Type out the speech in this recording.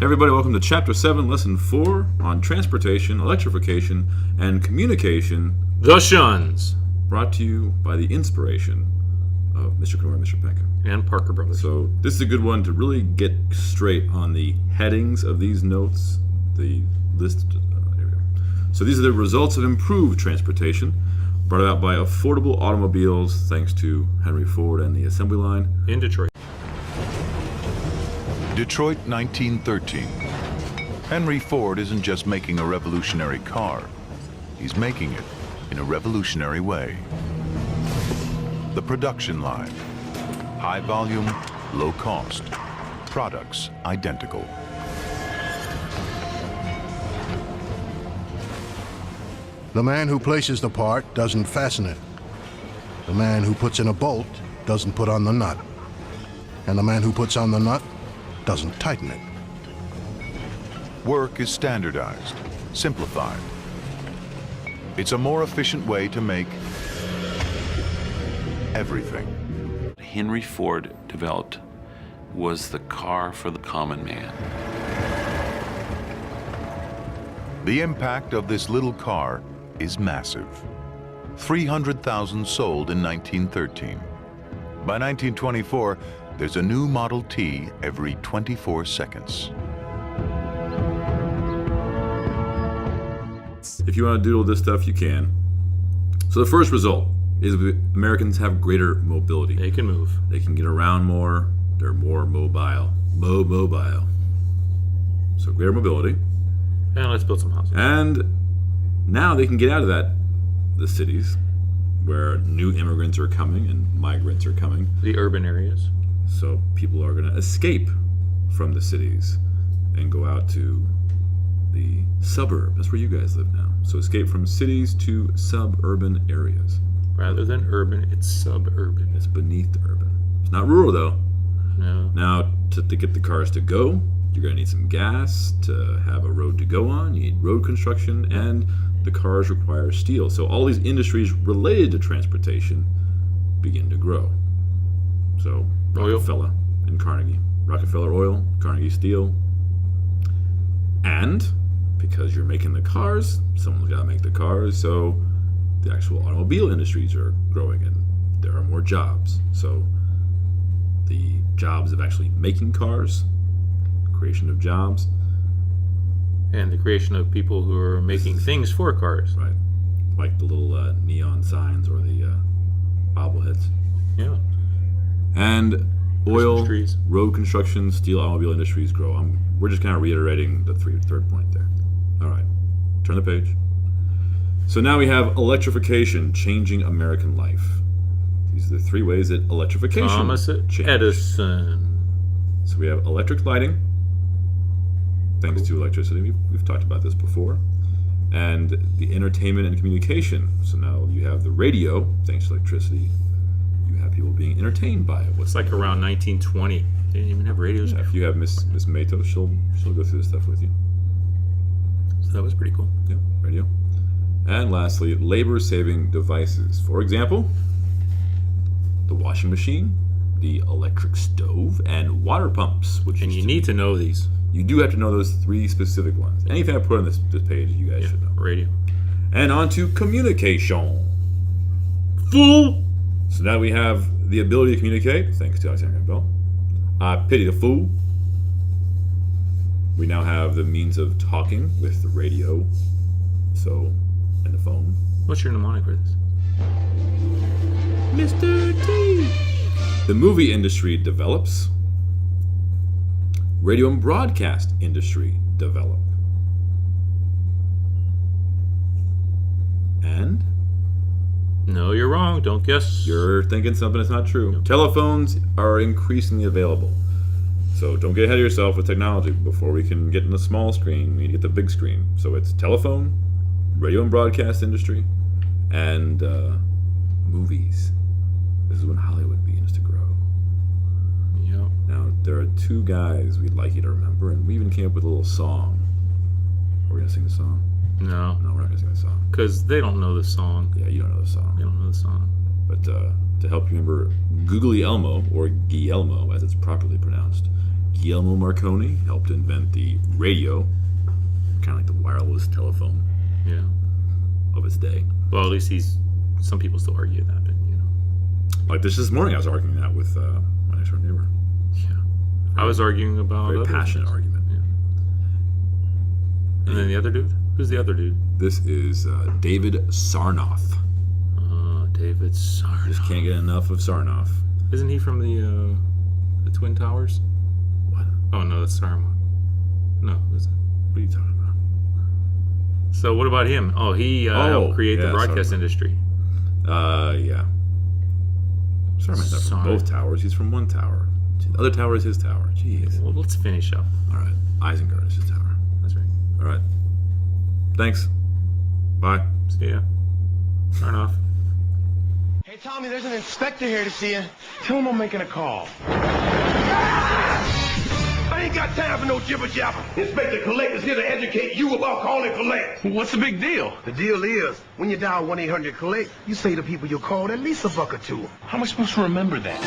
Everybody, welcome to Chapter 7, Lesson 4 on Transportation, Electrification, and Communication. The Tions. Brought to you by the inspiration of Mr. Knorr and Mr. Penka. And Parker Brothers. So this is a good one to really get straight on the headings of these notes. The list. Here we go. So these are the results of improved transportation brought about by affordable automobiles thanks to Henry Ford and the assembly line. In Detroit. Detroit, 1913. Henry Ford isn't just making a revolutionary car. He's making it in a revolutionary way. The production line. High volume, low cost. Products identical. The man who places the part doesn't fasten it. The man who puts in a bolt doesn't put on the nut. And the man who puts on the nut doesn't tighten it. Work is standardized, simplified. It's a more efficient way to make everything. Henry Ford developed was the car for the common man. The impact of this little car is massive. 300,000 sold in 1913. By 1924, there's a new Model T every 24 seconds. If you want to doodle this stuff, you can. So the first result is Americans have greater mobility. They can move. They can get around more. They're more mobile. Mobile. So greater mobility. And let's build some houses. And now they can get out of the cities where new immigrants are coming and migrants are coming. The urban areas. So people are going to escape from the cities and go out to the suburb. That's where you guys live now. So escape from cities to suburban areas. Rather than urban, it's suburban. It's beneath the urban. It's not rural, though. No. Now, to get the cars to go, you're going to need some gas to have a road to go on. You need road construction, and the cars require steel. So all these industries related to transportation begin to grow. So Rockefeller and Carnegie. Rockefeller Oil, Carnegie Steel. And because you're making the cars, someone's got to make the cars, so the actual automobile industries are growing and there are more jobs. So the jobs of actually making cars, creation of jobs. And the creation of people who are making things for cars. Right. Like the little neon signs or the bobbleheads. Yeah. And oil, Christmas trees. road construction, steel, automobile industries grow. We're just kind of reiterating the third point there. All right, turn the page. So now we have electrification changing American life. These are the three ways that electrification Thomas changed. Edison. So we have electric lighting, thanks to electricity. We've talked about this before. And the entertainment and communication. So now you have the radio, thanks to electricity. You have people being entertained by it. It's like around 1920. They didn't even have radios. Yeah, if you have Miss Mato, she'll go through this stuff with you. So that was pretty cool. Yeah, radio. And lastly, labor-saving devices. For example, the washing machine, the electric stove, and water pumps. And you need to know these. You do have to know those three specific ones. Anything I put on this page, you guys should know. Radio. And on to communication. Fool! So now we have the ability to communicate, thanks to Alexander Graham Bell. I pity the fool. We now have the means of talking with the radio, and the phone. What's your mnemonic for this? Mr. T. The movie industry develops. Radio and broadcast industry develop. And? No, you're wrong. Don't guess. You're thinking something that's not true. Nope. Telephones are increasingly available. So don't get ahead of yourself with technology. Before we can get in the small screen, we need to get the big screen. So it's telephone, radio and broadcast industry, and movies. This is when Hollywood begins to grow. Yep. Now, there are two guys we'd like you to remember, and we even came up with a little song. Are we going to sing the song? No. No, we're not going to sing the song. Because they don't know the song. Yeah, you don't know the song. They don't know the song. But to help you remember Guglielmo, or Guillermo as it's properly pronounced, Guillermo Marconi helped invent the radio, kind of like the wireless telephone Yeah. of its day. Well, at least some people still argue that, but you know. Like this morning, I was arguing that with my next door neighbor. Yeah. I was arguing about Very other passionate things. argument. Yeah. And then the other dude? Who's the other dude? This is David Sarnoff. David Sarnoff. Just can't get enough of Sarnoff. Isn't he from the Twin Towers? What? Oh no, that's Saruman. No, is it? What are you talking about? So what about him? Oh, he helped create the yeah, broadcast Saruman. industry. Yeah. Saruman's not from both towers. He's from one tower. The other tower is his tower. Jeez. Well, let's finish up. All right. Isengard is his tower. That's right. All right. Thanks. Bye. See ya. Turn off. Hey, Tommy, there's an inspector here to see you. Tell him I'm making a call. I ain't got time for no jibber jabber. Inspector Collect is here to educate you about calling Collect. What's the big deal? The deal is, when you dial 1-800-COLLECT, you say to people you called at least $1 or $2. How am I supposed to remember that?